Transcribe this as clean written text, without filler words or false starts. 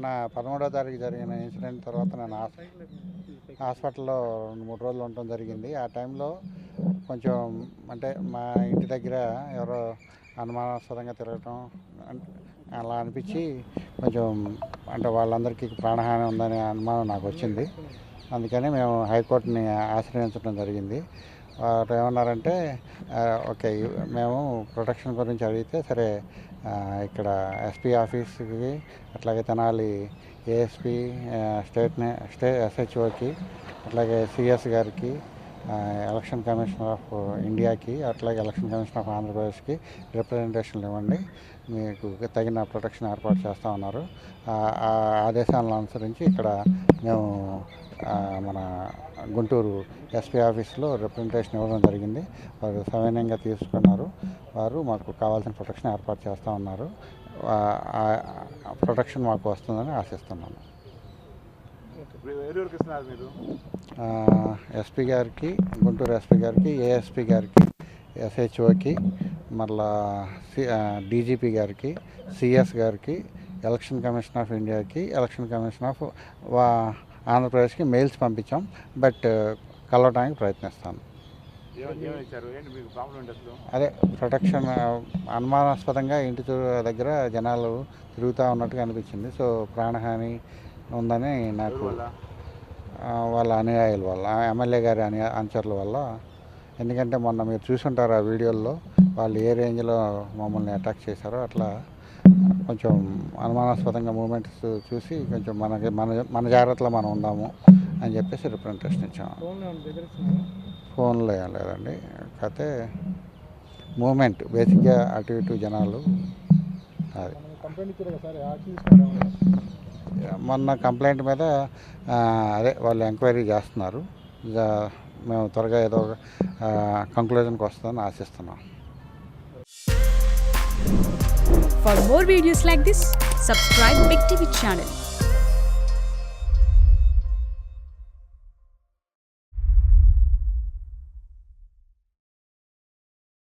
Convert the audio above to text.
మొన్న 13వ తారీఖు జరిగిన ఇన్సిడెంట్ తర్వాత నేను హాస్పిటల్లో 2-3 రోజులు ఉండటం జరిగింది. ఆ టైంలో కొంచెం అంటే మా ఇంటి దగ్గర ఎవరో అనుమానాస్పదంగా తిరగటం అలా అనిపించి కొంచెం అంటే వాళ్ళందరికీ ప్రాణహాని ఉందనే అనుమానం నాకు వచ్చింది. అందుకని మేము హైకోర్టుని ఆశ్రయించడం జరిగింది. వారు ఏమన్నారంటే ఓకే, మేము ప్రొటెక్షన్ గురించి అడిగితే సరే ఇక్కడ ఎస్పీ ఆఫీస్కి, అట్లాగే తెనాలి ఏఎస్పీ, స్టేట్ ఎస్హెచ్ఓకి, అట్లాగే సిఎస్ గారికి, ఎలక్షన్ కమిషనర్ ఆఫ్ ఇండియాకి, అట్లాగే ఎలక్షన్ కమిషనర్ ఆఫ్ ఆంధ్రప్రదేశ్కి రిప్రజెంటేషన్లు ఇవ్వండి, మీకు తగిన ప్రొటెక్షన్ ఏర్పాటు చేస్తూ ఉన్నారు. ఆ ఆదేశాలను అనుసరించి ఇక్కడ మేము మన గుంటూరు ఎస్పీ ఆఫీస్లో రిప్రజెంటేషన్ ఇవ్వడం జరిగింది. వారు సవినయంగా తీసుకున్నారు. వారు మాకు కావాల్సిన ప్రొటెక్షన్ ఏర్పాటు చేస్తూ ఉన్నారు. ప్రొటెక్షన్ మాకు వస్తుందని ఆశిస్తున్నాను. ఎస్పీ గారికి, గుంటూరు ఎస్పీ గారికి, ఏఎస్పీ గారికి, ఎస్హెచ్ఓకి, మళ్ళా డీజీపీ గారికి, సిఎస్ గారికి, ఎలక్షన్ కమిషన్ ఆఫ్ ఇండియాకి, ఎలక్షన్ కమిషన్ ఆఫ్ ఆంధ్రప్రదేశ్కి మెయిల్స్ పంపించాం. బట్ కలవడానికి ప్రయత్నిస్తాను. అదే ప్రొటెక్షన్ అనుమానాస్పదంగా ఇంటి దగ్గర జనాలు తిరుగుతూ ఉన్నట్టుగా అనిపించింది. సో ప్రాణహాని ఉందని నాకు వాళ్ళ అనుయాయుల వల్ల, ఎమ్మెల్యే గారి అనుచరుల వల్ల. ఎందుకంటే మొన్న మీరు చూసుంటారు ఆ వీడియోల్లో వాళ్ళు ఏ రేంజ్లో మమ్మల్ని అటాక్ చేశారో. అట్లా కొంచెం అనుమానాస్పదంగా మూమెంట్స్ చూసి కొంచెం మన జాగ్రత్తలో మనం ఉందాము అని చెప్పేసి రిప్రజెంటేషన్ ఇచ్చాము. ఫోన్లో ఏం లేదండి, కాకపోతే మూమెంట్ బేసిక్గా అటు ఇటు జనాలు. అది మొన్న కంప్లైంట్ మీద అదే వాళ్ళు ఎంక్వైరీ చేస్తున్నారు. మేము త్వరగా ఏదో కంక్లూజన్కి వస్తుందని ఆశిస్తున్నాం. For more videos like this, subscribe Big TV channel.